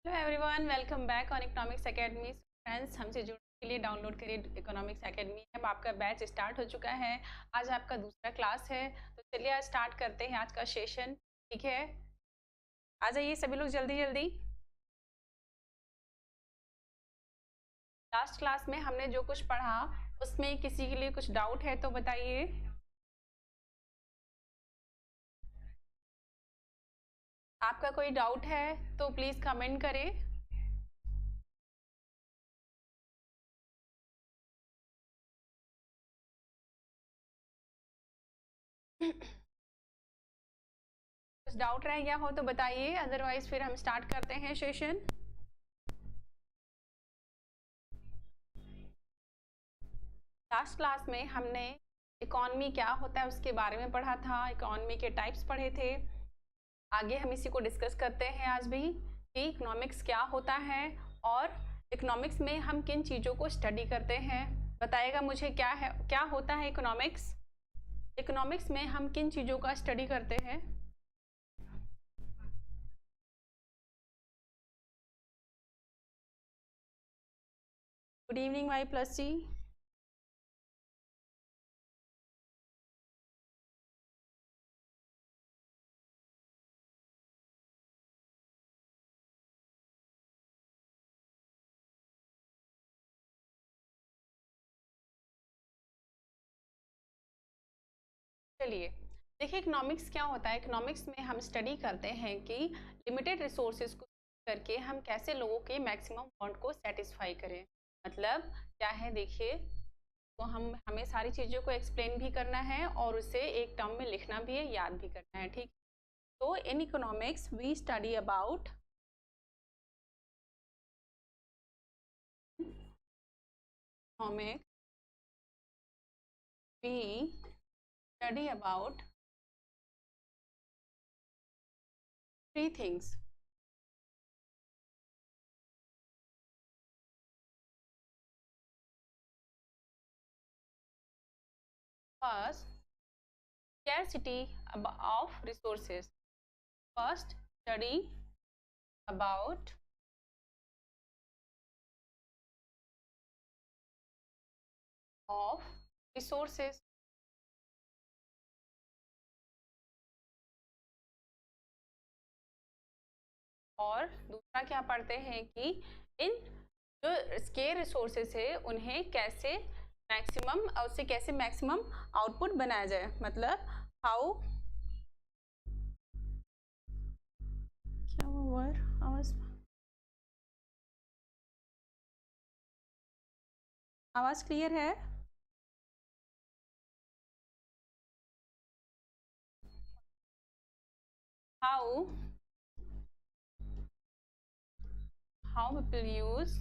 Hello everyone, welcome back on economics academy. Friends, हमसे जुड़ने के लिए डाउनलोड करिए इकोनॉमिक्स एकेडमी। अब आपका बैच स्टार्ट हो चुका है। आज आपका दूसरा क्लास है, तो चलिए आज स्टार्ट करते हैं आज का सेशन। ठीक है, आ जाइए सभी लोग जल्दी जल्दी। लास्ट क्लास में हमने जो कुछ पढ़ा उसमें किसी के लिए कुछ डाउट है तो बताइए। आपका कोई डाउट है तो प्लीज़ कमेंट करें। कुछ डाउट रह गया हो तो बताइए, अदरवाइज फिर हम स्टार्ट करते हैं सेशन। लास्ट क्लास में हमने इकॉनमी क्या होता है उसके बारे में पढ़ा था, इकॉनमी के टाइप्स पढ़े थे। आगे हम इसी को डिस्कस करते हैं आज भी कि इकोनॉमिक्स क्या होता है और इकोनॉमिक्स में हम किन चीज़ों को स्टडी करते हैं। बताइएगा मुझे क्या है, क्या होता है इकोनॉमिक्स। इकोनॉमिक्स में हम किन चीज़ों का स्टडी करते हैं। गुड इवनिंग वाई प्लस जी। चलिए देखिए, इकोनॉमिक्स क्या होता है। इकोनॉमिक्स में हम स्टडी करते हैं कि लिमिटेड रिसोर्सेज को करके हम कैसे लोगों के मैक्सिमम वांट को सेटिस्फाई करें। मतलब क्या है, देखिए, तो हमें सारी चीज़ों को एक्सप्लेन भी करना है और उसे एक टर्म में लिखना भी है, याद भी करना है। ठीक, तो in economics we study about economics we study about three things. First, scarcity of resources. First, study about of resources. और दूसरा क्या पढ़ते हैं कि इन जो स्केर रिसोर्सेस है उन्हें कैसे मैक्सिमम, उससे कैसे मैक्सिमम आउटपुट बनाया जाए। मतलब हाउ, क्या हुआ आवाज, आवाज क्लियर है। How people use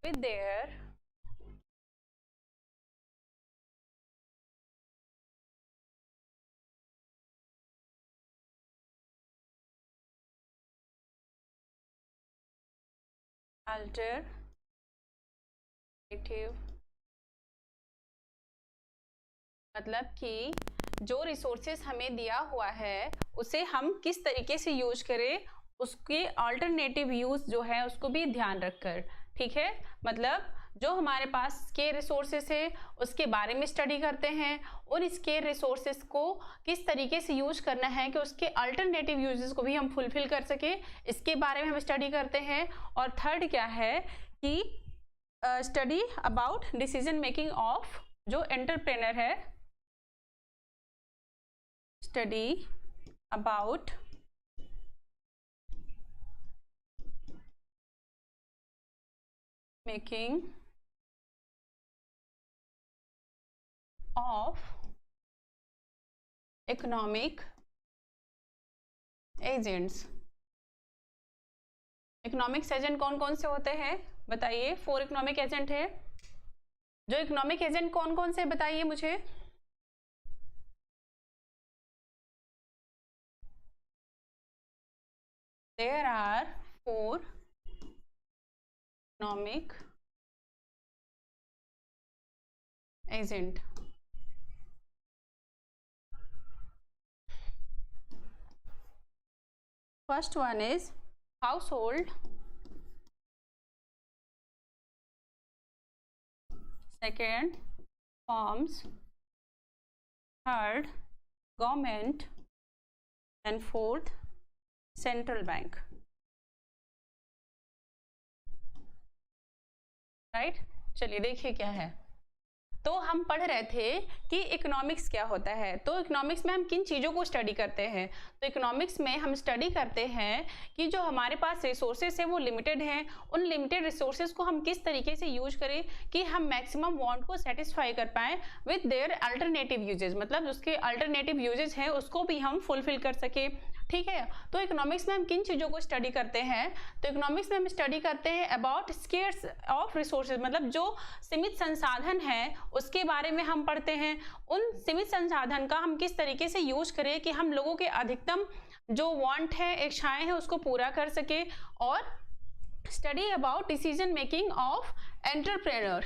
with their alternative। मतलब कि जो रिसोर्सेस हमें दिया हुआ है उसे हम किस तरीके से यूज करें, उसके अल्टरनेटिव यूज जो है उसको भी ध्यान रखकर। ठीक है, मतलब जो हमारे पास के रिसोर्सेस है उसके बारे में स्टडी करते हैं और इसके रिसोर्सेस को किस तरीके से यूज करना है कि उसके अल्टरनेटिव यूजेस को भी हम फुलफिल कर सके, इसके बारे में हम स्टडी करते हैं। और थर्ड क्या है कि study about decision making of जो एंटरप्रेनर है। Study about making of economic agents। Economics agent कौन कौन से होते हैं बताइए। 4 इकोनॉमिक एजेंट है। जो इकोनॉमिक एजेंट कौन कौन से बताइए मुझे। There are 4 economic agent. First one is household, second forms, third government and fourth central bank. Right, चलिए देखिए क्या है। तो हम पढ़ रहे थे कि इकोनॉमिक्स क्या होता है। तो इकोनॉमिक्स में हम किन चीज़ों को स्टडी करते हैं। तो इकोनॉमिक्स में हम स्टडी करते हैं कि जो हमारे पास रिसोर्सेज है वो लिमिटेड हैं, उन लिमिटेड रिसोर्सेज को हम किस तरीके से यूज करें कि हम मैक्सिमम वांट को सेटिस्फाई कर पाएँ विद देयर अल्टरनेटिव यूजेज, मतलब उसके अल्टरनेटिव यूजेज हैं उसको भी हम फुलफिल कर सके। ठीक है, तो इकोनॉमिक्स में हम किन चीज़ों को स्टडी करते हैं। तो इकोनॉमिक्स में हम स्टडी करते हैं अबाउट स्केर्स ऑफ रिसोर्सेज, मतलब जो सीमित संसाधन है उसके बारे में हम पढ़ते हैं। उन सीमित संसाधन का हम किस तरीके से यूज करें कि हम लोगों के अधिकतम जो वांट है, इच्छाएं हैं, उसको पूरा कर सके। और study about decision making of entrepreneur.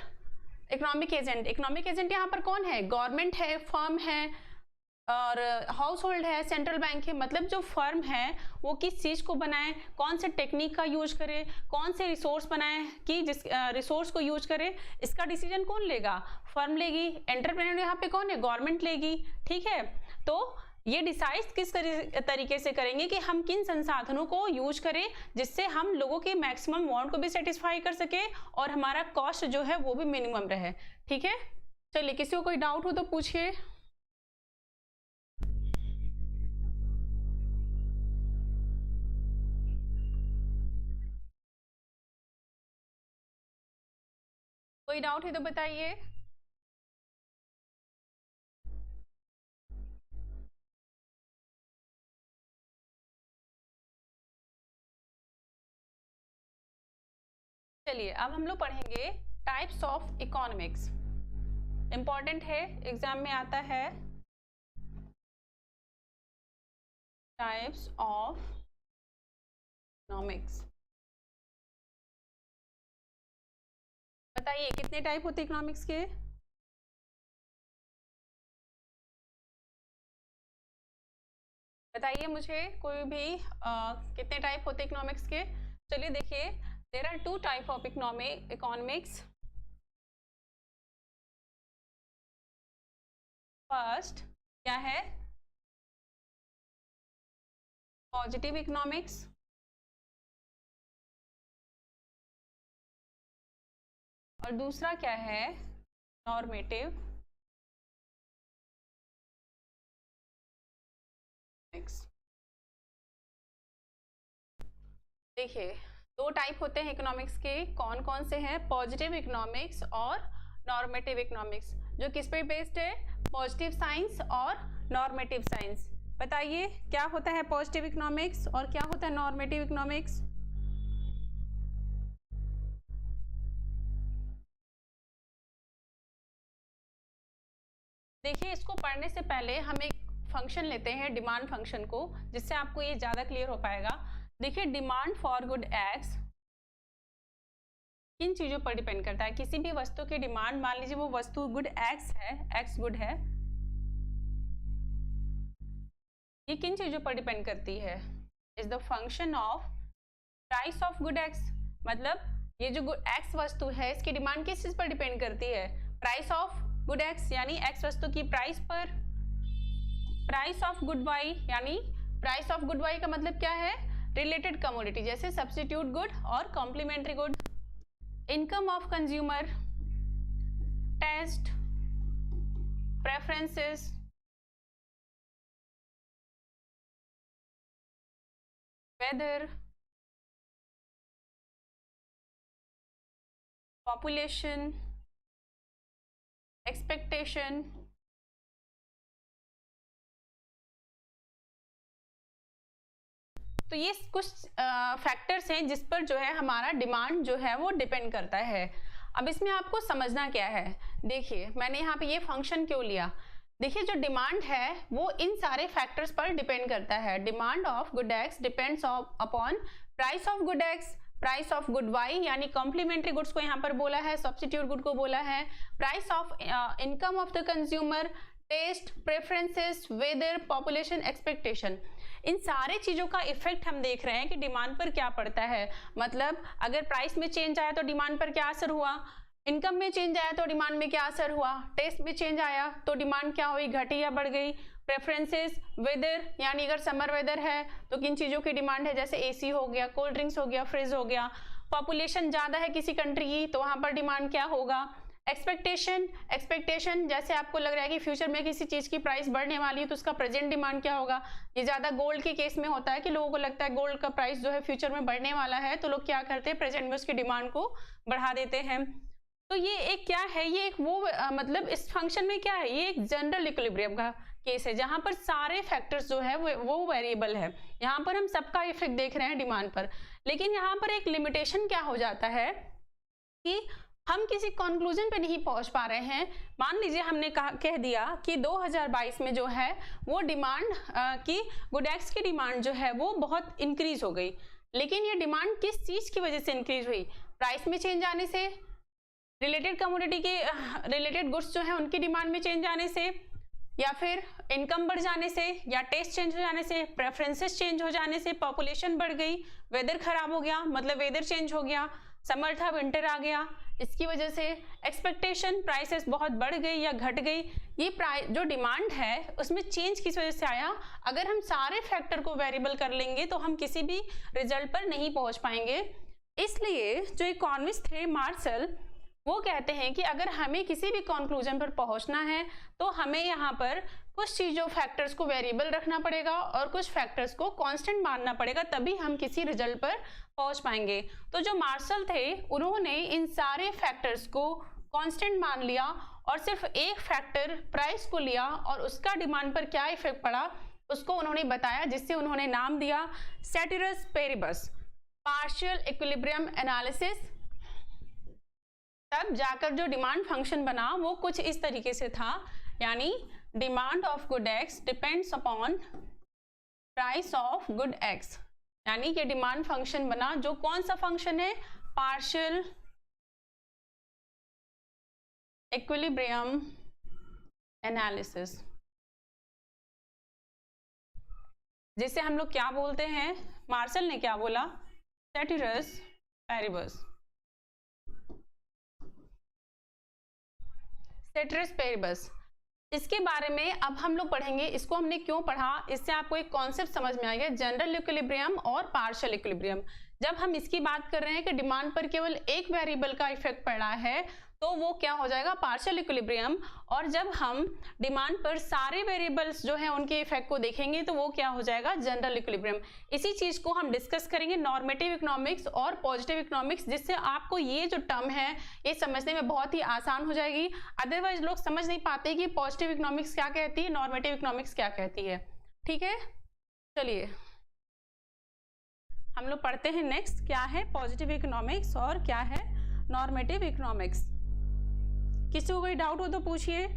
Economic agent, economic agent यहाँ पर कौन है, गवर्नमेंट है, फर्म है और हाउस होल्ड है, सेंट्रल बैंक है। मतलब जो फर्म है वो किस चीज़ को बनाए, कौन से टेक्निक का यूज करे, कौन से रिसोर्स बनाए कि जिस रिसोर्स को यूज करे, इसका डिसीजन कौन लेगा, फर्म लेगी। एंटरप्रेन्योर यहाँ पे कौन है, गवर्नमेंट लेगी। ठीक है, तो ये डिसाइड किस तरीके से करेंगे कि हम किन संसाधनों को यूज करें जिससे हम लोगों के मैक्सिमम वांट को भी सेटिस्फाई कर सके और हमारा कॉस्ट जो है वो भी मिनिमम रहे। ठीक है, चलिए किसी को कोई डाउट हो तो पूछिए। कोई डाउट है तो बताइए। चलिए अब हम लोग पढ़ेंगे टाइप्स ऑफ इकोनॉमिक्स। इंपॉर्टेंट है, एग्जाम में आता है। टाइप्स ऑफ इकोनॉमिक्स, बताइए कितने टाइप होते हैं इकोनॉमिक्स के। बताइए मुझे कोई भी कितने टाइप होते हैं इकोनॉमिक्स के। चलिए देखिए, there are two type of economics. First क्या है, पॉजिटिव इकोनॉमिक्स, और दूसरा क्या है, नॉर्मेटिव इकोनॉमिक्स। देखिए दो टाइप होते हैं इकोनॉमिक्स के, कौन कौन से हैं, पॉजिटिव इकोनॉमिक्स और नॉर्मेटिव इकोनॉमिक्स। जो किस पे बेस्ड है, पॉजिटिव साइंस और नॉर्मेटिव साइंस। बताइए क्या होता है पॉजिटिव इकोनॉमिक्स और क्या होता है नॉर्मेटिव इकोनॉमिक्स। देखिए इसको पढ़ने से पहले हम एक फंक्शन लेते हैं, डिमांड फंक्शन को, जिससे आपको ये ज़्यादा क्लियर हो पाएगा। देखिए डिमांड फॉर गुड एक्स किन चीज़ों पर डिपेंड करता है। किसी भी वस्तु की डिमांड, मान लीजिए वो वस्तु गुड एक्स है, एक्स गुड है, ये किन चीज़ों पर डिपेंड करती है, is the function of price of good x. मतलब ये जो गुड एक्स वस्तु है इसकी डिमांड किस चीज़ पर डिपेंड करती है, प्राइस ऑफ गुड एक्स यानी एक्स वस्तु की प्राइस पर। प्राइस ऑफ गुड वाई यानी प्राइस ऑफ गुड वाई का मतलब क्या है, रिलेटेड कमोडिटी, जैसे सब्स्टिट्यूट गुड और complementary good. Income of consumer, taste, preferences, weather, population, expectation. तो ये कुछ फैक्टर्स हैं जिस पर जो है हमारा डिमांड जो है वो डिपेंड करता है। अब इसमें आपको समझना क्या है, देखिए मैंने यहाँ पे ये फंक्शन क्यों लिया। देखिए जो डिमांड है वो इन सारे फैक्टर्स पर डिपेंड करता है। Demand of good X depends upon price of good X, price of good Y यानी कॉम्प्लीमेंट्री गुड्स को यहाँ पर बोला है, सब्स्टिट्यूट गुड को बोला है, price of income of the consumer, taste, preferences, weather, population, expectation. इन सारे चीजों का इफेक्ट हम देख रहे हैं कि डिमांड पर क्या पड़ता है। मतलब अगर प्राइस में चेंज आया तो डिमांड पर क्या असर हुआ, इनकम में चेंज आया तो डिमांड में क्या असर हुआ, टेस्ट में चेंज आया तो डिमांड क्या हुई, घटी या बढ़ गई, प्रेफरेंसेस, वेदर यानी अगर समर वेदर है तो किन चीजों की डिमांड है, जैसे एसी हो गया, कोल्ड ड्रिंक्स हो गया, फ्रिज हो गया, पॉपुलेशन ज्यादा है किसी कंट्री की तो वहां पर डिमांड क्या होगा, एक्सपेक्टेशन जैसे आपको लग रहा है कि फ्यूचर में किसी चीज की प्राइस बढ़ने वाली है तो उसका प्रेजेंट डिमांड क्या होगा। ये ज्यादा गोल्ड के केस में होता है कि लोगों को लगता है गोल्ड का प्राइस जो है फ्यूचर में बढ़ने वाला है तो लोग क्या करते हैं, प्रेजेंट में उसकी डिमांड को बढ़ा देते हैं। तो ये एक क्या है, ये एक वो मतलब इस फंक्शन में क्या है, ये एक जनरल इक्विलिब्रियम का केस है जहां पर सारे फैक्टर्स जो है वो वेरिएबल है। यहाँ पर हम सबका इफेक्ट देख रहे हैं डिमांड पर, लेकिन यहाँ पर एक लिमिटेशन क्या हो जाता है कि हम किसी कंक्लूजन पे नहीं पहुंच पा रहे हैं। मान लीजिए हमने कह दिया कि 2022 में जो है वो डिमांड की गुडेक्स की डिमांड जो है वो बहुत इंक्रीज हो गई, लेकिन ये डिमांड किस चीज की वजह से इंक्रीज हुई, प्राइस में चेंज आने से, रिलेटेड कमोडिटी के रिलेटेड गुड्स जो है उनकी डिमांड में चेंज आने से, या फिर इनकम बढ़ जाने से, या टेस्ट चेंज हो जाने से, प्रेफरेंसेस चेंज हो जाने से, पॉपुलेशन बढ़ गई, वेदर खराब हो गया मतलब वेदर चेंज हो गया, समर था विंटर आ गया, इसकी वजह से एक्सपेक्टेशन प्राइसेस बहुत बढ़ गई या घट गई। ये प्राइस जो डिमांड है उसमें चेंज किस वजह से आया, अगर हम सारे फैक्टर को वेरिएबल कर लेंगे तो हम किसी भी रिजल्ट पर नहीं पहुंच पाएंगे। इसलिए जो इकोनॉमिस्ट थे मार्शल, वो कहते हैं कि अगर हमें किसी भी कंक्लूजन पर पहुंचना है तो हमें यहाँ पर कुछ चीजों फैक्टर्स को वेरिएबल रखना पड़ेगा और कुछ फैक्टर्स को कांस्टेंट मानना पड़ेगा, तभी हम किसी रिजल्ट पर पहुंच पाएंगे। तो जो मार्शल थे उन्होंने इन सारे फैक्टर्स को कांस्टेंट मान लिया और सिर्फ एक फैक्टर प्राइस को लिया और उसका डिमांड पर क्या इफेक्ट पड़ा उसको उन्होंने बताया, जिससे उन्होंने नाम दिया सेटिरस पेरिबस, पार्शियल इक्विलिब्रियम एनालिसिस। तब जाकर जो डिमांड फंक्शन बना वो कुछ इस तरीके से था, यानी demand of good X depends upon price of good X, यानी कि डिमांड फंक्शन बना जो कौन सा फंक्शन है, पार्शियल इक्विलिब्रियम एनालिसिस, जिसे हम लोग क्या बोलते हैं, मार्शल ने क्या बोला, सेटिरस पेरिबस, सेटिरस पेरिबस। इसके बारे में अब हम लोग पढ़ेंगे, इसको हमने क्यों पढ़ा, इससे आपको एक कॉन्सेप्ट समझ में आएगा, जनरल इक्विलिब्रियम और पार्शियल इक्विलिब्रियम। जब हम इसकी बात कर रहे हैं कि डिमांड पर केवल एक वेरिएबल का इफेक्ट पड़ रहा है तो वो क्या हो जाएगा, पार्शियल इक्विलिब्रियम। और जब हम डिमांड पर सारे वेरिएबल्स जो है उनके इफेक्ट को देखेंगे तो वो क्या हो जाएगा, जनरल इक्विलिब्रियम। इसी चीज को हम डिस्कस करेंगे नॉर्मेटिव इकोनॉमिक्स और पॉजिटिव इकोनॉमिक्स, जिससे आपको ये जो टर्म है ये समझने में बहुत ही आसान हो जाएगी। अदरवाइज लोग समझ नहीं पाते कि पॉजिटिव इकोनॉमिक्स क्या कहती है, नॉर्मेटिव इकोनॉमिक्स क्या कहती है। ठीक है, चलिए हम लोग पढ़ते हैं नेक्स्ट, क्या है पॉजिटिव इकोनॉमिक्स और क्या है नॉर्मेटिव इकोनॉमिक्स। किसी को कोई डाउट हो तो पूछिए।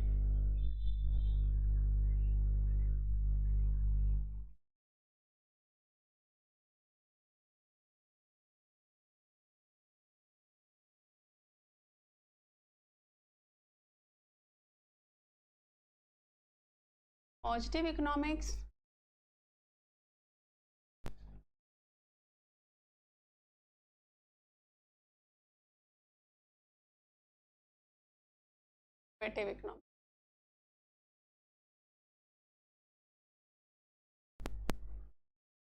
पॉजिटिव इकोनॉमिक्स, नॉर्मेटिव इकोनॉमिक्स,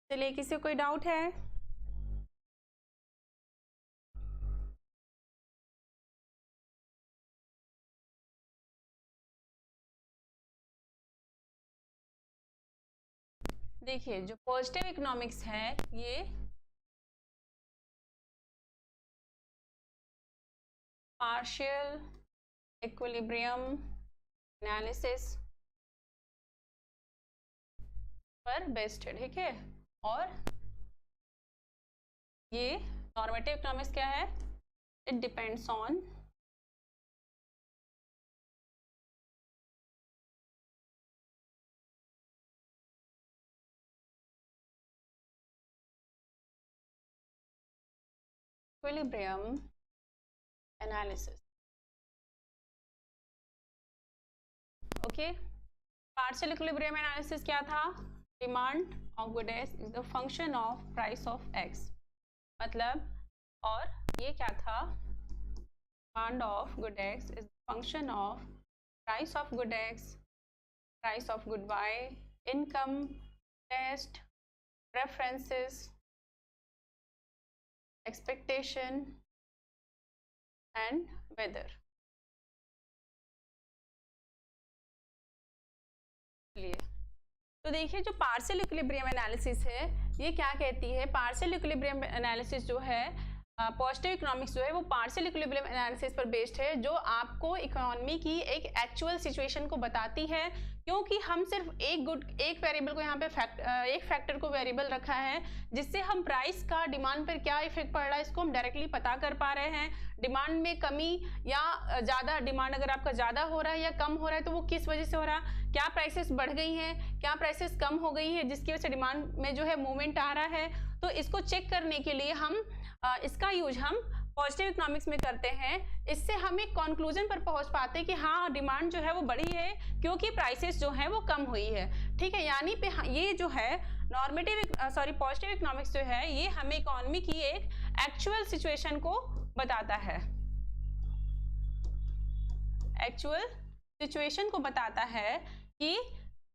चलिए किसी को कोई डाउट है। देखिए जो पॉजिटिव इकोनॉमिक्स है ये पार्शियल इक्विलिब्रियम एनालिसिस पर बेस्ड है, ठीक है। और ये नॉर्मेटिव इकोनॉमिक्स क्या है, it depends on equilibrium analysis. Okay, partial equilibrium analysis क्या था? Demand of good X is the function of price of X. मतलब, और ये क्या था? Demand of good X is function of price of good X, price of good Y, income, taste, preferences, expectation and weather। तो देखिए, जो partial equilibrium analysis है ये क्या कहती है? पार्शियल इक्विलिब्रियम एनालिसिस जो है, पॉजिटिव इकोनॉमिक्स जो है वो पार्शियल इक्विलिब्रियम एनालिसिस पर बेस्ड है, जो आपको इकोनॉमी की एक एक्चुअल सिचुएशन को बताती है। क्योंकि हम सिर्फ एक वेरिएबल को यहाँ पे एक फैक्टर को वेरिएबल रखा है, जिससे हम प्राइस का डिमांड पर क्या इफेक्ट पड़ रहा है इसको हम डायरेक्टली पता कर पा रहे हैं। डिमांड में कमी या ज़्यादा, डिमांड अगर आपका ज़्यादा हो रहा है या कम हो रहा है तो वो किस वजह से हो रहा है, क्या प्राइसेस बढ़ गई हैं, क्या प्राइसेस कम हो गई है, जिसकी वजह से डिमांड में जो है मूवमेंट आ रहा है। तो इसको चेक करने के लिए हम इसका यूज हम पॉजिटिव इकोनॉमिक्स में करते हैं। इससे हम एक कंक्लूजन पर पहुंच पाते हैं कि हाँ, डिमांड जो है वो बढ़ी है क्योंकि प्राइसेस जो है वो कम हुई है। ठीक है, यानी पे ये जो है पॉजिटिव इकोनॉमिक्स जो है ये हमें इकोनॉमी की एक एक्चुअल सिचुएशन को बताता है, एक्चुअल सिचुएशन को बताता है कि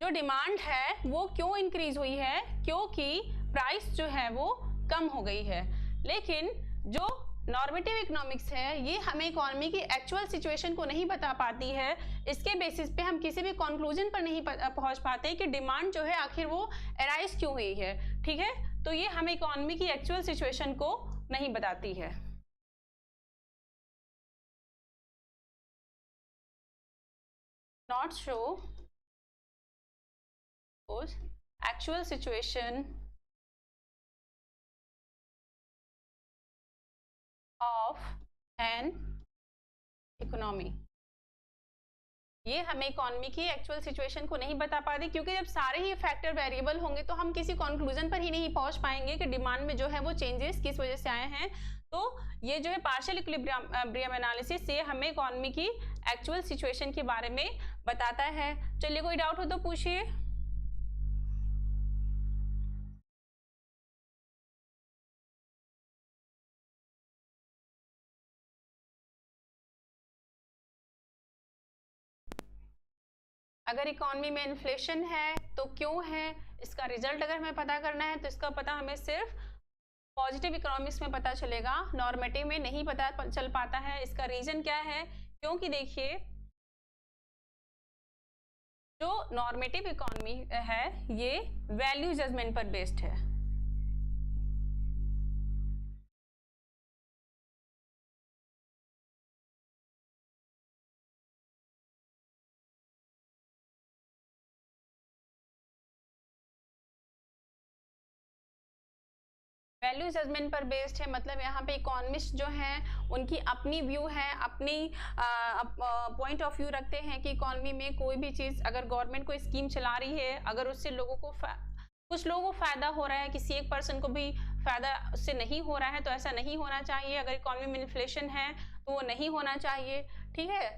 जो डिमांड है वो क्यों इंक्रीज हुई है, क्योंकि प्राइस जो है वो कम हो गई है। लेकिन जो नॉर्मेटिव इकोनॉमिक्स है ये हमें इकोनॉमी की एक्चुअल सिचुएशन को नहीं बता पाती है। इसके बेसिस पे हम किसी भी कंक्लूजन पर नहीं पहुंच पाते कि डिमांड जो है आखिर वो अराइज क्यों हुई है। ठीक है, तो ये हमें इकोनॉमी की एक्चुअल सिचुएशन को नहीं बताती है। Not show actual situation of an economy। ये हमें इकोनॉमी की एक्चुअल सिचुएशन को नहीं बता पाती, क्योंकि जब सारे ही फैक्टर वेरिएबल होंगे तो हम किसी कंक्लूजन पर ही नहीं पहुंच पाएंगे कि डिमांड में जो है वो चेंजेस किस वजह से आए हैं। तो ये जो है पार्शियल इक्विलिब्रियम एनालिसिस ये हमें इकोनॉमी की एक्चुअल सिचुएशन के बारे में बताता है। चलिए, कोई डाउट हो तो पूछिए। अगर इकोनॉमी में इन्फ्लेशन है तो क्यों है, इसका रिजल्ट अगर हमें पता करना है तो इसका पता हमें सिर्फ पॉजिटिव इकोनॉमिक्स में पता चलेगा, नॉर्मेटिव में नहीं पता चल पाता है। इसका रीजन क्या है? क्योंकि देखिए, जो नॉर्मेटिव इकोनॉमी है ये वैल्यू जजमेंट पर बेस्ड है। वैल्यू जजमेंट पर बेस्ड है, मतलब यहाँ पे इकोनॉमिस्ट जो हैं उनकी अपनी व्यू है, अपनी पॉइंट ऑफ व्यू रखते हैं कि इकोनॉमी में कोई भी चीज़ अगर गवर्नमेंट कोई स्कीम चला रही है, अगर उससे लोगों को कुछ लोगों को फायदा हो रहा है, किसी एक पर्सन को भी फायदा उससे नहीं हो रहा है, तो ऐसा नहीं होना चाहिए। अगर इकोनॉमी में इन्फ्लेशन है तो वो नहीं होना चाहिए। ठीक है,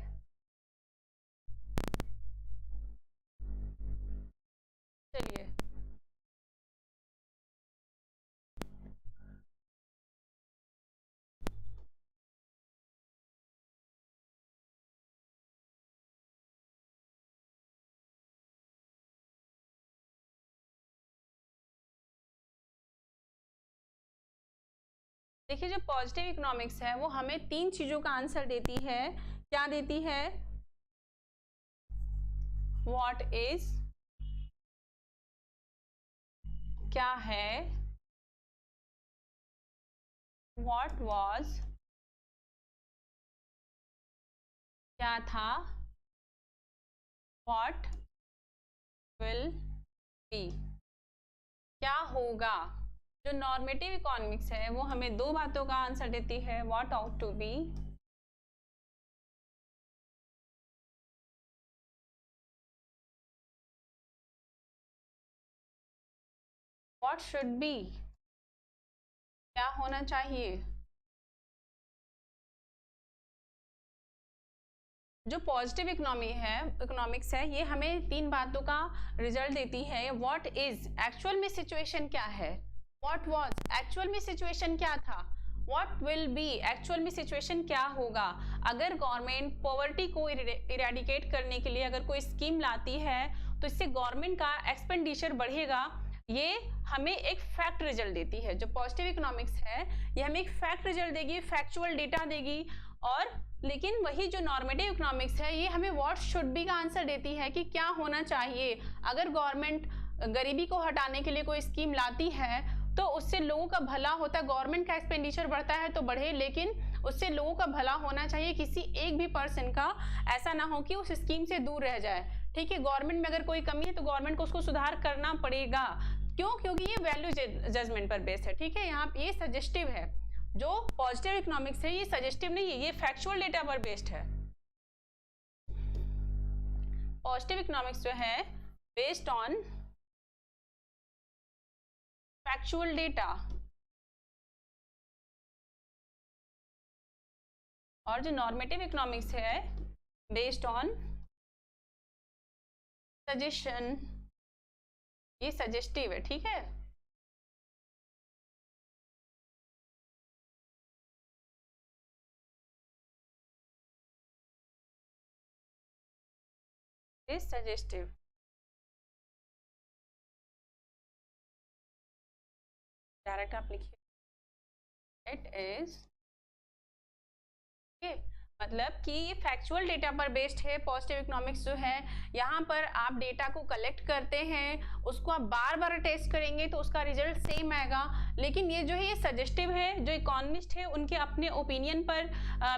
चलिए, देखिए, जो पॉजिटिव इकोनॉमिक्स है वो हमें 3 चीजों का आंसर देती है। क्या देती है? व्हाट इज, क्या है, व्हाट वाज, क्या था, व्हाट विल बी, क्या होगा। जो नॉर्मेटिव इकोनॉमिक्स है वो हमें 2 बातों का आंसर देती है, what ought to be, what should be, क्या होना चाहिए। जो पॉजिटिव इकोनॉमिक्स है, ये हमें 3 बातों का रिजल्ट देती है। व्हाट इज एक्चुअल में सिचुएशन क्या है, व्हाट वाज एक्चुअल में सिचुएशन क्या था, व्हाट विल बी एक्चुअल में सिचुएशन क्या होगा। अगर गवर्नमेंट पॉवर्टी को इरेडिकेट करने के लिए अगर कोई स्कीम लाती है तो इससे गवर्नमेंट का एक्सपेंडिचर बढ़ेगा। ये हमें एक फैक्ट रिजल्ट देती है। जो पॉजिटिव इकोनॉमिक्स है ये हमें एक फैक्ट रिजल्ट देगी, फैक्चुअल डेटा देगी। और लेकिन वही जो नॉर्मेटिव इकोनॉमिक्स है ये हमें व्हाट शुड बी का आंसर देती है कि क्या होना चाहिए। अगर गवर्नमेंट गरीबी को हटाने के लिए कोई स्कीम लाती है तो उससे लोगों का भला होता है, गवर्नमेंट का एक्सपेंडिचर बढ़ता है तो बढ़े, लेकिन उससे लोगों का भला होना चाहिए। किसी एक भी पर्सन का ऐसा ना हो कि उस स्कीम से दूर रह जाए। ठीक है, गवर्नमेंट में अगर कोई कमी है तो गवर्नमेंट को उसको सुधार करना पड़ेगा। क्यों? क्योंकि ये वैल्यू जजमेंट पर बेस्ड है। ठीक है, यहाँ पे ये सजेस्टिव है। जो पॉजिटिव इकोनॉमिक्स है ये सजेस्टिव नहीं है, ये फैक्चुअल डेटा पर बेस्ड है। पॉजिटिव इकोनॉमिक्स जो है बेस्ड ऑन फैक्चुअल डेटा, और जो नॉर्मेटिव इकोनॉमिक्स है बेस्ड ऑन सजेशन, ये सजेस्टिव है। ठीक है, इज सजेस्टिव। डायरेक्ट आप लिखिए इट इज, मतलब कि ये फैक्चुअल डेटा पर बेस्ड है। पॉजिटिव इकोनॉमिक्स जो है यहाँ पर आप डेटा को कलेक्ट करते हैं, उसको आप बार बार टेस्ट करेंगे तो उसका रिजल्ट सेम आएगा। लेकिन ये जो है ये सजेस्टिव है। जो इकोनॉमिस्ट है उनके अपने ओपिनियन पर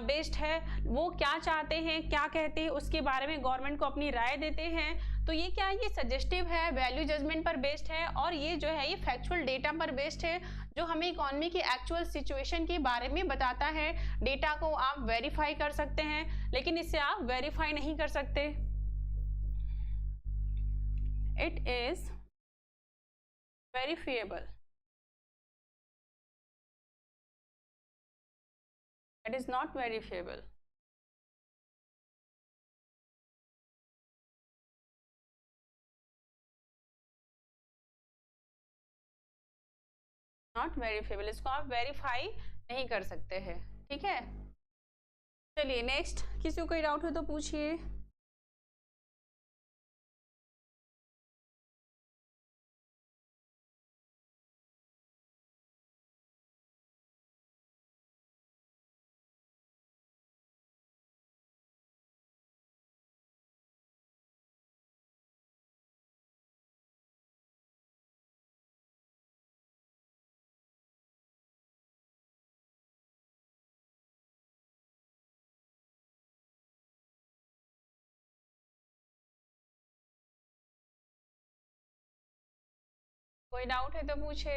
बेस्ड है, वो क्या चाहते हैं क्या कहते हैं उसके बारे में गवर्नमेंट को अपनी राय देते हैं। तो ये क्या है, ये सजेस्टिव है, वैल्यू जजमेंट पर बेस्ड है। और ये जो है ये फैक्चुअल डेटा पर बेस्ड है, जो हमें इकोनॉमी की एक्चुअल सिचुएशन के बारे में बताता है। डेटा को आप वेरीफाई कर सकते हैं लेकिन इसे आप वेरीफाई नहीं कर सकते। It is verifiable, it is not verifiable. Not verifiable, इसको आप वेरीफाई नहीं कर सकते हैं। ठीक है, चलिए नेक्स्ट, किसी को कोई डाउट हो तो पूछिए। कोई डाउट है तो पूछे।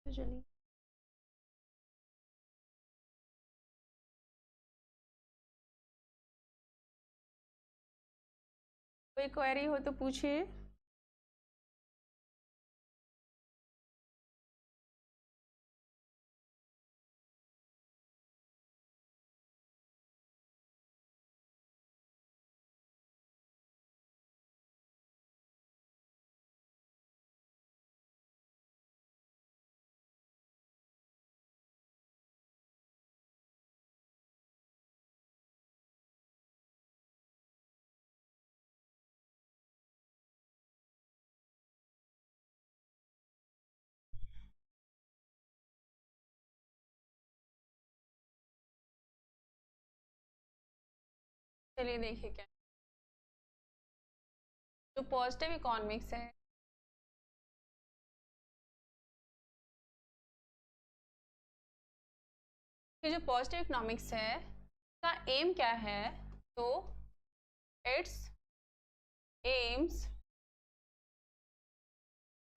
चलिए, कोई क्वेरी हो तो पूछिए। चलिए देखिए क्या, जो पॉजिटिव इकोनॉमिक्स है कि जो पॉजिटिव इकोनॉमिक्स है उसका एम क्या है, तो it's aims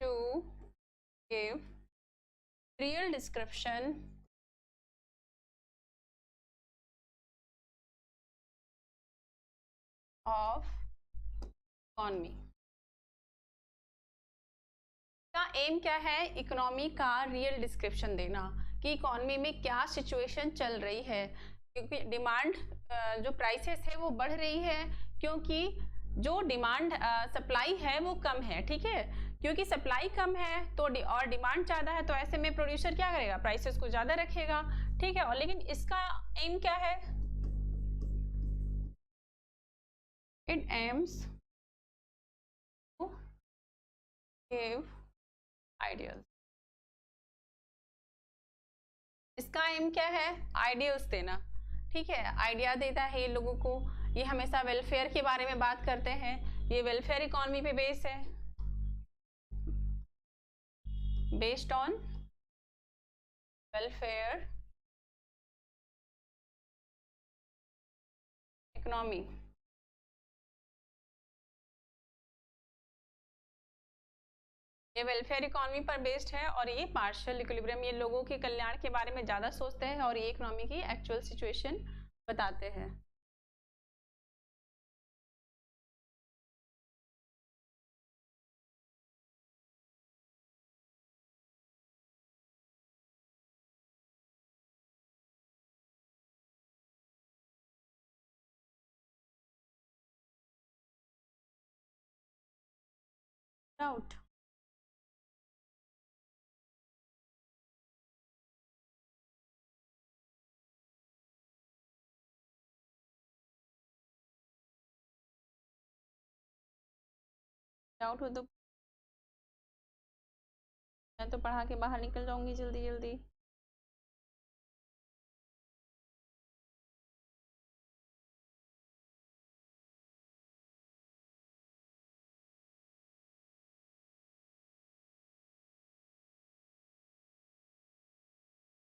to give real description of economy का एम क्या है? इकोनॉमी का रियल डिस्क्रिप्शन देना कि इकोनॉमी में क्या सिचुएशन चल रही है, क्योंकि डिमांड जो प्राइसेस है वो बढ़ रही है, क्योंकि जो डिमांड सप्लाई है वो कम है, ठीक है, क्योंकि सप्लाई कम है तो और डिमांड ज़्यादा है, तो ऐसे में प्रोड्यूसर क्या करेगा? प्राइसेस को ज़्यादा रखेगा, ठीक है। और लेकिन इसका एम क्या है? It aims to give ideas. इसका एम क्या है? आइडियाज देना, ठीक है, आइडिया देता है ये लोगों को। ये हमेशा वेलफेयर के बारे में बात करते हैं, ये वेलफेयर इकोनॉमी पे बेस है, बेस्ड ऑन वेलफेयर इकोनॉमी। ये वेलफेयर इकोनॉमी पर बेस्ड है और ये पार्शियल इक्विलिब्रियम, ये लोगों के कल्याण के बारे में ज़्यादा सोचते हैं और ये इकोनॉमी की एक्चुअल सिचुएशन बताते हैं। डाउट? डाउट हो तो मैं तो पढ़ा के बाहर निकल जाऊंगी जल्दी जल्दी।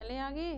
चले आगे।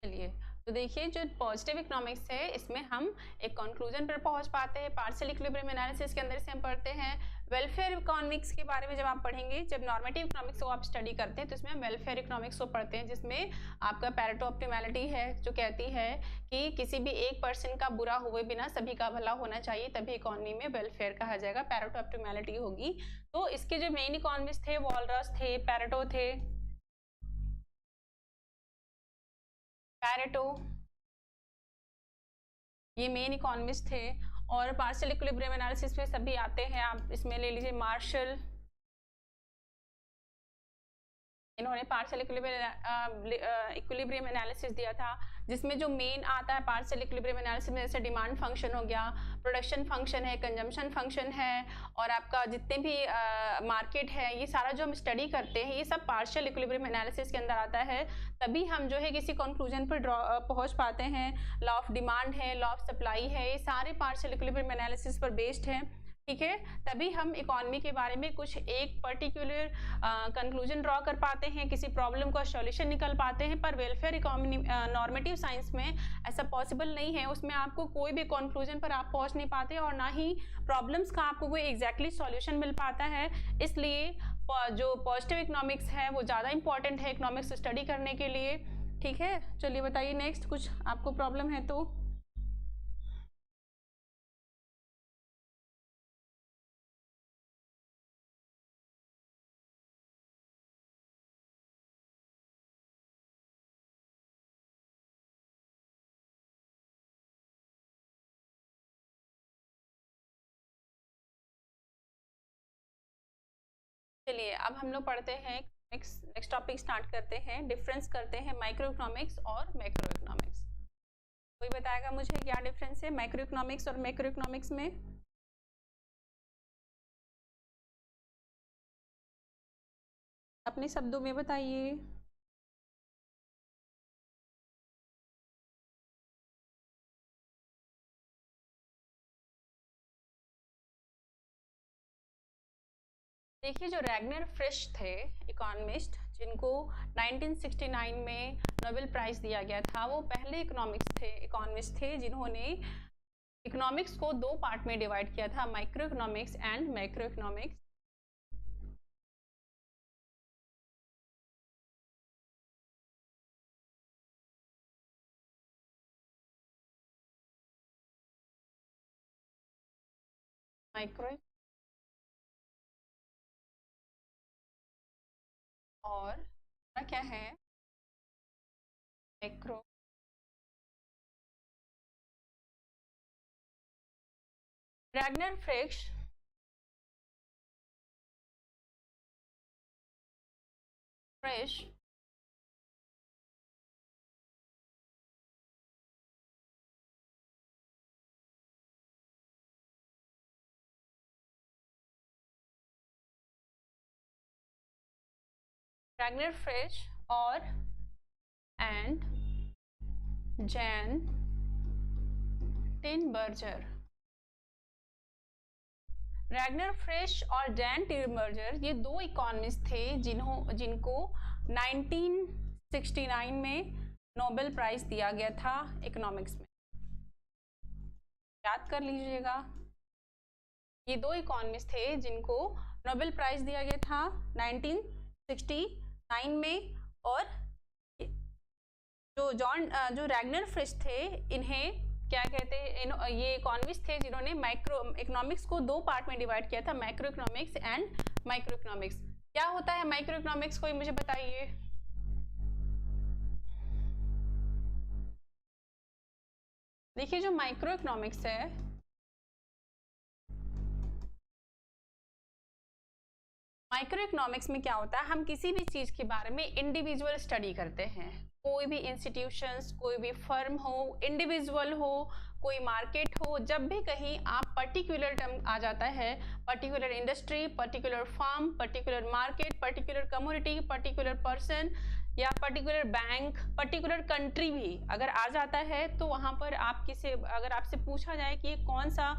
चलिए, तो देखिए जो पॉजिटिव इकोनॉमिक्स है इसमें हम एक कंक्लूजन पर पहुंच पाते हैं। पार्शियल इक्विलिब्रियम एनालिसिस के अंदर से हम पढ़ते हैं वेलफेयर इकोनॉमिक्स के बारे में। जब आप पढ़ेंगे, जब नॉर्मेटिव इकोनॉमिक्स को आप स्टडी करते हैं तो इसमें हम वेलफेयर इकोनॉमिक्स को पढ़ते हैं, जिसमें आपका पैरेटो ऑप्टिमैलिटी है जो कहती है कि किसी भी एक पर्सन का बुरा हुए बिना सभी का भला होना चाहिए, तभी इकोनॉमी में वेलफेयर कहा जाएगा, पैरेटो ऑप्टिमैलिटी होगी। तो इसके जो मेन इकोनॉमिस्ट थे वॉलरस थे, पैरेटो थे, पैरेटो ये मेन इकोनॉमिस्ट थे। और पार्शियल इक्विलिब्रियम एनालिसिस में सभी आते हैं, आप इसमें ले लीजिए मार्शल, इन्होंने पार्शियल इक्विलिब्रियम एनालिसिस दिया था, जिसमें जो मेन आता है पार्शियल इक्विलिब्रियम एनालिसिस में, जैसे डिमांड फंक्शन हो गया, प्रोडक्शन फंक्शन है, कंजम्पशन फंक्शन है, और आपका जितने भी मार्केट है, ये सारा जो हम स्टडी करते हैं ये सब पार्शियल इक्विलिब्रियम एनालिसिस के अंदर आता है। तभी हम जो है किसी कंक्लूजन पर पहुंच पाते हैं। लॉ ऑफ डिमांड है, लॉ ऑफ सप्लाई है, ये सारे पार्शियल इक्विलिब्रियम एनालिसिस पर बेस्ड है, ठीक है। तभी हम इकोनॉमी के बारे में कुछ एक पर्टिकुलर कंक्लूजन ड्रॉ कर पाते हैं, किसी प्रॉब्लम का सॉल्यूशन निकल पाते हैं। पर वेलफेयर इकोनॉमी नॉर्मेटिव साइंस में ऐसा पॉसिबल नहीं है, उसमें आपको कोई भी कंक्लूजन पर आप पहुंच नहीं पाते और ना ही प्रॉब्लम्स का आपको कोई एग्जैक्टली सॉल्यूशन मिल पाता है। इसलिए जो पॉजिटिव इकोनॉमिक्स है वो ज़्यादा इंपॉर्टेंट है इकोनॉमिक्स स्टडी करने के लिए, ठीक है। चलिए बताइए नेक्स्ट, कुछ आपको प्रॉब्लम है तो। चलिए अब हम लोग पढ़ते हैं नेक्स्ट टॉपिक स्टार्ट करते हैं, डिफरेंस करते हैं माइक्रो इकोनॉमिक्स और मैक्रो इकोनॉमिक्स। कोई बताएगा मुझे क्या डिफरेंस है माइक्रो इकोनॉमिक्स और मैक्रो इकोनॉमिक्स में? अपने शब्दों में बताइए। देखिए, जो रैग्नर फ्रिश थे इकोनॉमिस्ट, जिनको 1969 में नोबेल प्राइज़ दिया गया था, वो पहले इकोनॉमिस्ट थे जिन्होंने इकोनॉमिक्स को दो पार्ट में डिवाइड किया था, micro economics and macro economics. Micro और क्या है मैक्रो। रैग्नर फ्रिश रैग्नर फ्रिश और एंड जैन टिनबर्जर। रैग्नर फ्रिश और जैन टिनबर्जर ये दो इकोनॉमिस्ट थे जिनको 1969 में नोबेल प्राइज दिया गया था इकोनॉमिक्स में। याद कर लीजिएगा, ये दो इकोनॉमिस्ट थे जिनको नोबेल प्राइज दिया गया था 1969 में। और जो रैग्नर फ्रिश थे, इन्हें क्या कहते हैं, ये इकोनॉमिस्ट थे जिन्होंने माइक्रो इकोनॉमिक्स को दो पार्ट में डिवाइड किया था, macro economics and micro economics. क्या होता है माइक्रो इकोनॉमिक्स, कोई मुझे बताइए। देखिए, जो माइक्रो इकोनॉमिक्स है, माइक्रो इकोनॉमिक्स में क्या होता है, हम किसी भी चीज के बारे में इंडिविजुअल स्टडी करते हैं। कोई भी इंस्टीट्यूशंस, कोई भी फर्म हो, इंडिविजुअल हो, कोई मार्केट हो, जब भी कहीं आप पर्टिकुलर टर्म आ जाता है, particular industry, particular firm, particular market, particular community, particular person या पर्टिकुलर बैंक, पर्टिकुलर कंट्री भी अगर आ जाता है, तो वहाँ पर अगर आपसे पूछा जाए कि ये कौन सा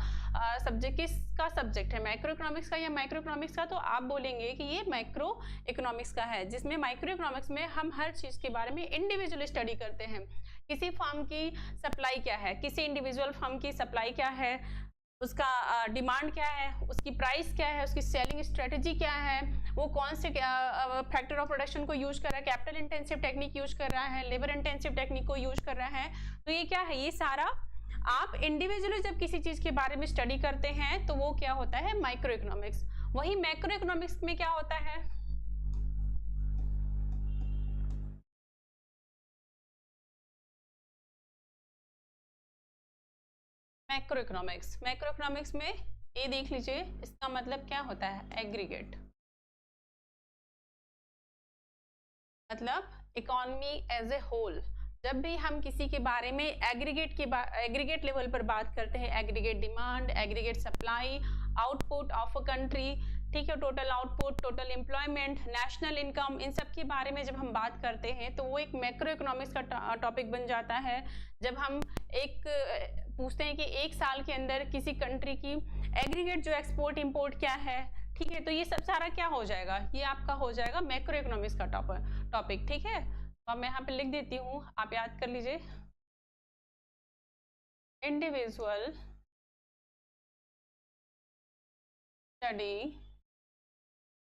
सब्जेक्ट, किसका सब्जेक्ट है, माइक्रो इकोनॉमिक्स का या माइक्रो इकोनॉमिक्स का, तो आप बोलेंगे कि ये माइक्रो इकोनॉमिक्स का है, जिसमें माइक्रो इकोनॉमिक्स में हम हर चीज़ के बारे में इंडिविजुअल स्टडी करते हैं। किसी फर्म की सप्लाई क्या है, किसी इंडिविजुअल फर्म की सप्लाई क्या है, उसका डिमांड क्या है, उसकी प्राइस क्या है, उसकी सेलिंग स्ट्रेटजी क्या है, वो कौन से फैक्टर ऑफ प्रोडक्शन को यूज कर रहा है, कैपिटल इंटेंसिव टेक्निक यूज कर रहा है, लेबर इंटेंसिव टेक्निक को यूज कर रहा है। तो ये क्या है, ये सारा आप इंडिविजुअली जब किसी चीज के बारे में स्टडी करते हैं तो वो क्या होता है, माइक्रो इकोनॉमिक्स। वही मैक्रो इकोनॉमिक्स में क्या होता है, मैक्रो इकोनॉमिक्स में ये देख लीजिए, इसका मतलब क्या होता है, एग्रीगेट। मतलब इकोनॉमी एज ए होल, जब भी हम किसी के बारे में एग्रीगेट लेवल पर बात करते हैं, aggregate demand, aggregate supply, output of a country, ठीक है, total output, total employment, national income, इन सब के बारे में जब हम बात करते हैं तो वो एक मैक्रो इकोनॉमिक्स का टॉपिक बन जाता है। जब हम एक पूछते हैं कि एक साल के अंदर किसी कंट्री की एग्रीगेट जो एक्सपोर्ट इंपोर्ट क्या है, ठीक है, तो ये सब सारा क्या हो जाएगा, ये आपका हो जाएगा मैक्रो इकोनॉमिक्स का टॉपिक, ठीक है। तो अब मैं यहाँ पे लिख देती हूँ, आप याद कर लीजिए, individual study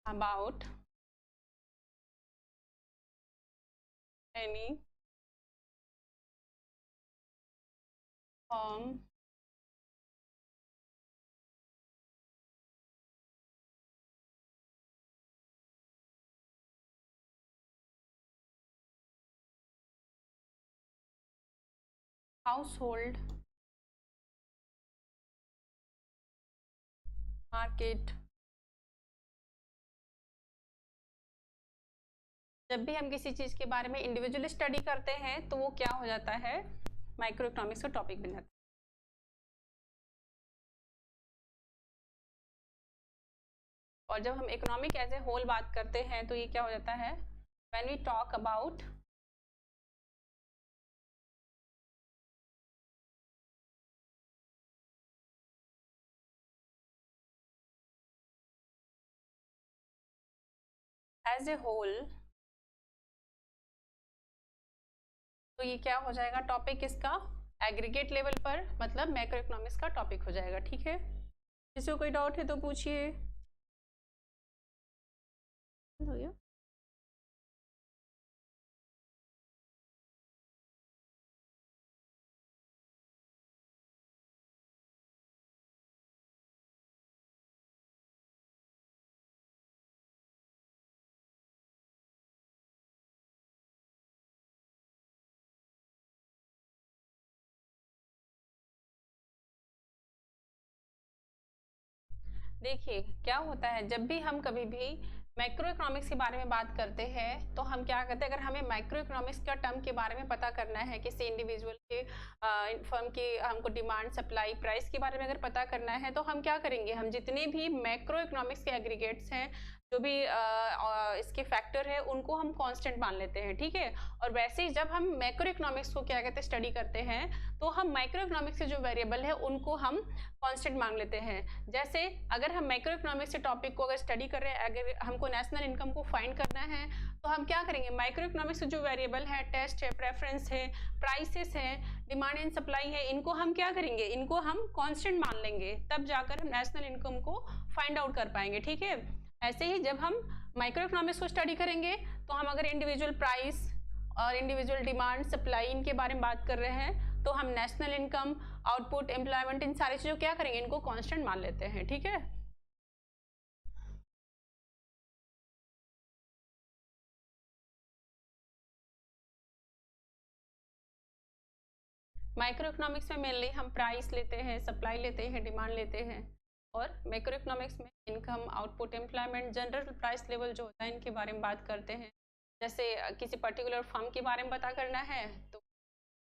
about any firm household market. जब भी हम किसी चीज के बारे में इंडिविजुअली स्टडी करते हैं तो वो क्या हो जाता है, माइक्रो इकोनॉमिक्स का टॉपिक बन जाता है। और जब हम इकोनॉमिक एज ए होल बात करते हैं तो ये क्या हो जाता है, when we talk about as a whole, तो ये क्या हो जाएगा टॉपिक इसका, एग्रीगेट लेवल पर, मतलब मैक्रो इकोनॉमिक्स का टॉपिक हो जाएगा। ठीक है, किसी को कोई डाउट है तो पूछिए। हो गया? देखिए क्या होता है, जब भी हम कभी भी मैक्रो इकोनॉमिक्स के बारे में बात करते हैं तो हम क्या करते हैं, अगर हमें माइक्रो इकोनॉमिक्स का टर्म के बारे में पता करना है, किसी इंडिविजुअल के फर्म की हमको डिमांड सप्लाई प्राइस के बारे में अगर पता करना है, तो हम क्या करेंगे, हम जितने भी मैक्रो इकोनॉमिक्स के एग्रीगेट्स हैं, जो भी इसके फैक्टर है, उनको हम कांस्टेंट मान लेते हैं। ठीक है, और वैसे ही जब हम मैक्रो इकोनॉमिक्स को क्या कहते हैं स्टडी करते हैं, तो हम माइक्रो इकोनॉमिक्स के जो वेरिएबल है उनको हम कांस्टेंट मान लेते हैं। जैसे अगर हम मैक्रो इकोनॉमिक्स के टॉपिक को अगर स्टडी कर रहे हैं, अगर हमको नेशनल इनकम को फाइंड करना है, तो हम क्या करेंगे, माइक्रो इकोनॉमिक्स के जो वेरिएबल है, टेस्ट है, प्रेफरेंस है, प्राइसेस है, डिमांड एंड सप्लाई है, इनको हम क्या करेंगे, इनको हम कांस्टेंट मान लेंगे, तब जाकर हम नेशनल इनकम को फाइंड आउट कर पाएंगे। ठीक है, ऐसे ही जब हम माइक्रो इकोनॉमिक्स को स्टडी करेंगे, तो हम अगर इंडिविजुअल प्राइस और इंडिविजुअल डिमांड सप्लाई इनके बारे में बात कर रहे हैं, तो हम नेशनल इनकम, आउटपुट, एम्प्लॉयमेंट, इन सारी चीज़ों क्या करेंगे, इनको कांस्टेंट मान लेते हैं। ठीक है, माइक्रो इकोनॉमिक्स में मेनली हम प्राइस लेते हैं, सप्लाई लेते हैं, डिमांड लेते हैं, और मैक्रो इकोनॉमिक्स में income, output, employment, general price level जो होता है, इनके बारे में बात करते हैं। जैसे किसी पर्टिकुलर फर्म के बारे में पता करना है, तो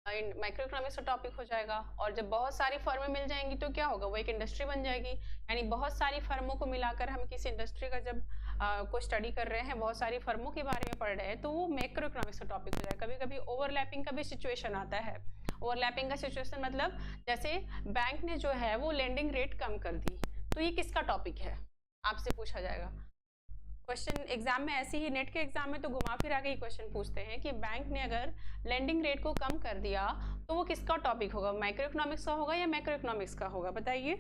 माइक्रो इकोनॉमिक्स का टॉपिक हो जाएगा। और जब बहुत सारी फर्में मिल जाएंगी तो क्या होगा, वो एक इंडस्ट्री बन जाएगी। यानी बहुत सारी फर्मों को मिलाकर हम किसी इंडस्ट्री का जब को स्टडी कर रहे हैं, बहुत सारी फर्मों के बारे में पढ़ रहे हैं, तो वो मैक्रो इकोनॉमिक्स का टॉपिक हो जाएगा। कभी कभी ओवरलैपिंग का भी सिचुएशन आता है। ओवरलैपिंग का सिचुएशन मतलब जैसे बैंक ने जो है वो लेंडिंग रेट कम कर दी, तो ये किसका टॉपिक है, आपसे पूछा जाएगा। क्वेश्चन एग्जाम में ऐसे ही, नेट के एग्जाम में तो घुमा फिरा के ही क्वेश्चन पूछते हैं कि बैंक ने अगर लेंडिंग रेट को कम कर दिया, तो वो किसका टॉपिक होगा, माइक्रो इकोनॉमिक्स का होगा या मैक्रो इकोनॉमिक्स का होगा, बताइए।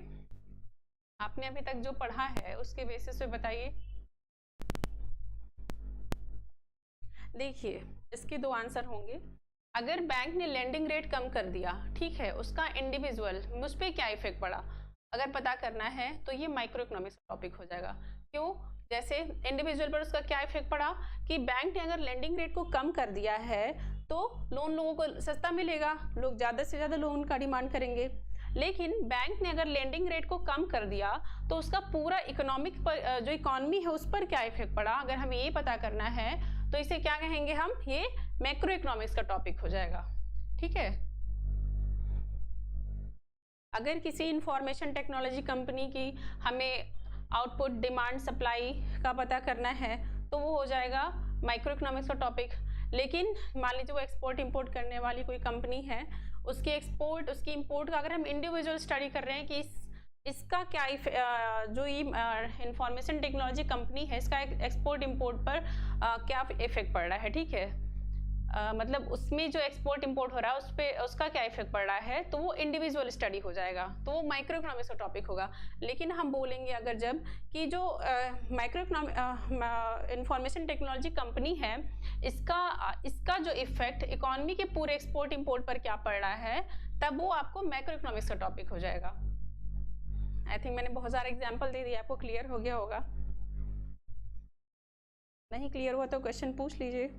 आपने अभी तक जो पढ़ा है उसके बेसिस पे बताइए। देखिए इसके दो आंसर होंगे। अगर बैंक ने लेंडिंग रेट कम कर दिया, ठीक है, उसका इंडिविजुअल मुझ पर क्या इफेक्ट पड़ा, अगर पता करना है, तो ये माइक्रो इकोनॉमिक्स का टॉपिक हो जाएगा। क्यों, जैसे इंडिविजुअल पर उसका क्या इफेक्ट पड़ा कि बैंक ने अगर लेंडिंग रेट को कम कर दिया है, तो लोन लोगों को सस्ता मिलेगा, लोग ज़्यादा से ज़्यादा लोन का डिमांड करेंगे। लेकिन बैंक ने अगर लेंडिंग रेट को कम कर दिया, तो उसका पूरा इकोनॉमिक पर, जो इकोनॉमी है, उस पर क्या इफेक्ट पड़ा, अगर हमें ये पता करना है, तो इसे क्या कहेंगे हम, ये मैक्रो इकोनॉमिक्स का टॉपिक हो जाएगा। ठीक है, अगर किसी इंफॉर्मेशन टेक्नोलॉजी कंपनी की हमें आउटपुट, डिमांड, सप्लाई का पता करना है, तो वो हो जाएगा माइक्रो इकोनॉमिक्स का टॉपिक। लेकिन मान लीजिए वो एक्सपोर्ट इंपोर्ट करने वाली कोई कंपनी है, उसकी एक्सपोर्ट, उसकी इंपोर्ट का अगर हम इंडिविजुअल स्टडी कर रहे हैं कि इसका क्या जो ये इंफॉर्मेशन टेक्नोलॉजी कंपनी है, इसका एक्सपोर्ट इंपोर्ट पर क्या इफेक्ट पड़ रहा है, ठीक है, मतलब उसमें जो एक्सपोर्ट इंपोर्ट हो रहा है उस पर उसका क्या इफेक्ट पड़ रहा है, तो वो इंडिविजुअल स्टडी हो जाएगा, तो वो माइक्रो इकोनॉमिक्स का टॉपिक होगा। लेकिन हम बोलेंगे अगर जब कि जो माइक्रो इंफॉर्मेशन टेक्नोलॉजी कंपनी है, इसका जो इफेक्ट इकोनॉमी के पूरे एक्सपोर्ट इंपोर्ट पर क्या पड़ रहा है, तब वो आपको माइक्रो इकोनॉमिक्स का टॉपिक हो जाएगा। आई थिंक मैंने बहुत सारे एग्जाम्पल दे दिए, आपको क्लियर हो गया होगा। नहीं क्लियर हुआ तो क्वेश्चन पूछ लीजिए।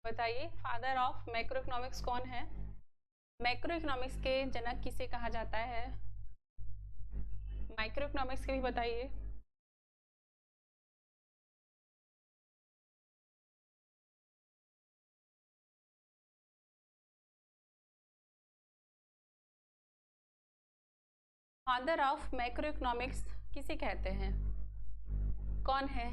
बताइए फादर ऑफ मैक्रो इकोनॉमिक्स कौन है, मैक्रो इकोनॉमिक्स के जनक किसे कहा जाता है, माइक्रो इकोनॉमिक्स के भी बताइए। फादर ऑफ मैक्रो इकोनॉमिक्स किसे कहते हैं, कौन है,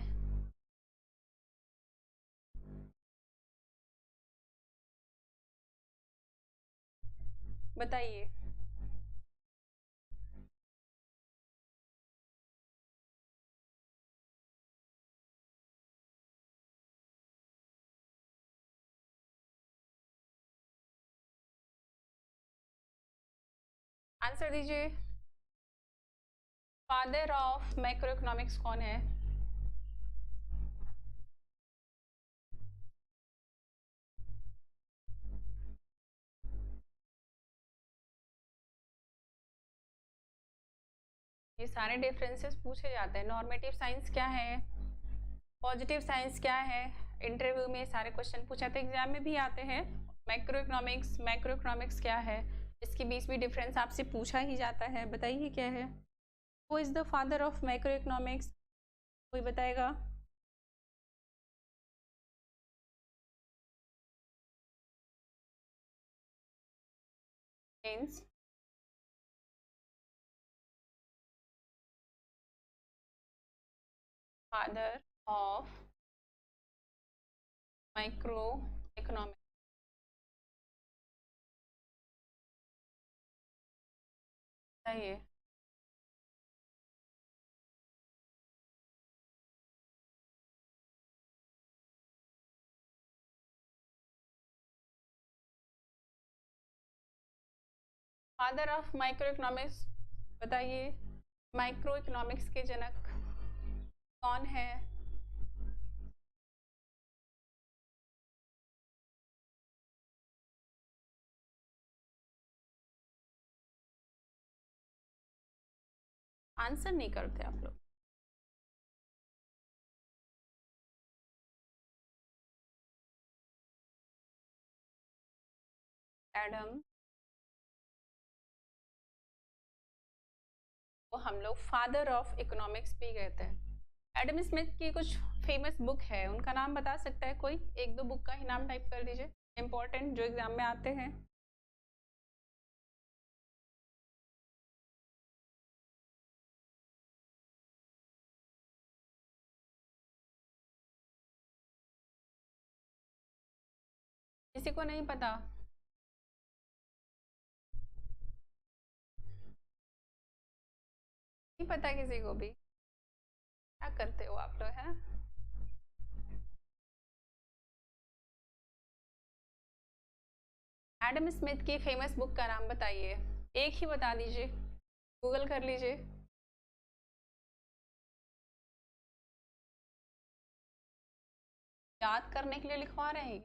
बताइए। आंसर दीजिए। फादर ऑफ मैक्रो इकोनॉमिक्स कौन है? ये सारे डिफरेंसेस पूछे जाते हैं। नॉर्मेटिव साइंस क्या है, पॉजिटिव साइंस क्या है, इंटरव्यू में सारे क्वेश्चन पूछे जाते हैं, एग्जाम में भी आते हैं। मैक्रो इकोनॉमिक्स क्या है, इसके बीच भी डिफरेंस आपसे पूछा ही जाता है। बताइए क्या है? Who is the father of macro economics? कोई बताएगा? Means father of micro economics. बताइए। फादर ऑफ माइक्रो इकोनॉमिक्स बताइए। माइक्रो इकोनॉमिक्स के जनक कौन है? आंसर नहीं करते आप लोग। एडम को हम लोग फादर ऑफ इकोनॉमिक्स भी कहते हैं। एडम स्मिथ की कुछ फेमस बुक है, उनका नाम बता सकता है कोई? एक दो बुक का ही नाम टाइप कर दीजिए, इम्पोर्टेंट जो एग्जाम में आते हैं। किसी को नहीं पता? नहीं पता किसी को भी? क्या करते हो आप लोग, हैं? एडम स्मिथ की फेमस बुक का नाम बताइए, एक ही बता दीजिए, गूगल कर लीजिए। याद करने के लिए लिखवा रहे हैं?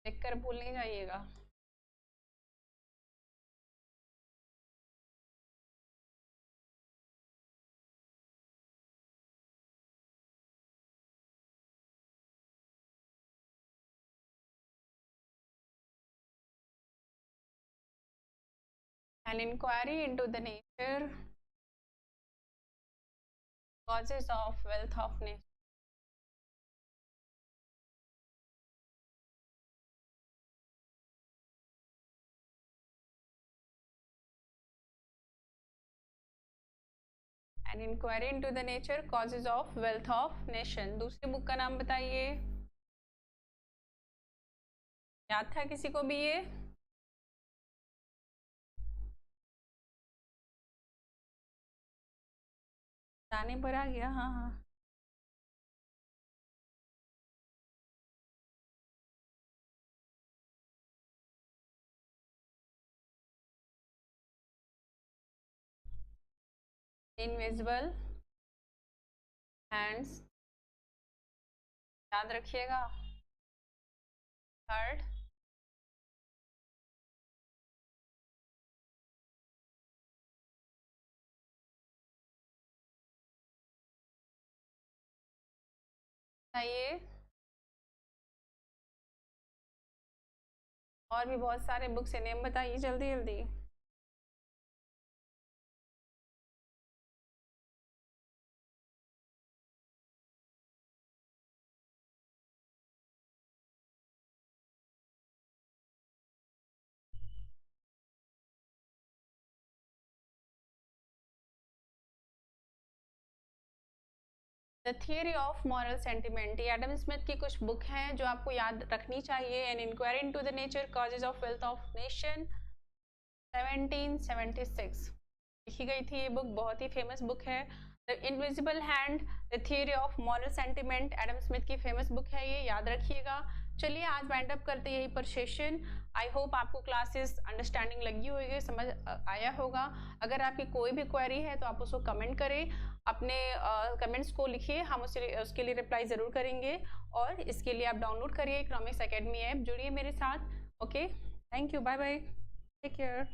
लिख कर भूल नहीं जाइएगा। An inquiry into the nature, causes of wealth of nature. An inquiry into the nature, causes of wealth of nation। दूसरी बुक का नाम बताइए। याद था किसी को भी ये? जाने पर आ गया, हाँ हाँ। इनविजिबल हैंड्स, याद रखिएगा। थर्ड, बताइए। और भी बहुत सारे बुक्स है, नेम बताइए जल्दी जल्दी। The theory of moral sentiment, ये एडम स्मिथ की कुछ बुक हैं जो आपको याद रखनी चाहिए। An inquiry into the nature causes of wealth of nation, 1776 लिखी गई थी ये बुक, बहुत ही फेमस बुक है। The invisible hand, the theory of moral sentiment, Adam Smith की फेमस बुक है, ये याद रखिएगा। चलिए आज वाइंड अप करते यहीं पर सेशन। आई होप आपको क्लासेस अंडरस्टैंडिंग लगी होगी, समझ आया होगा। अगर आपकी कोई भी क्वेरी है तो आप उसको कमेंट करें, अपने कमेंट्स को लिखिए, हम उसके लिए रिप्लाई ज़रूर करेंगे। और इसके लिए आप डाउनलोड करिए इकोनॉमिक्स एकेडमी ऐप, जुड़िए मेरे साथ। Okay, thank you, bye bye, take care.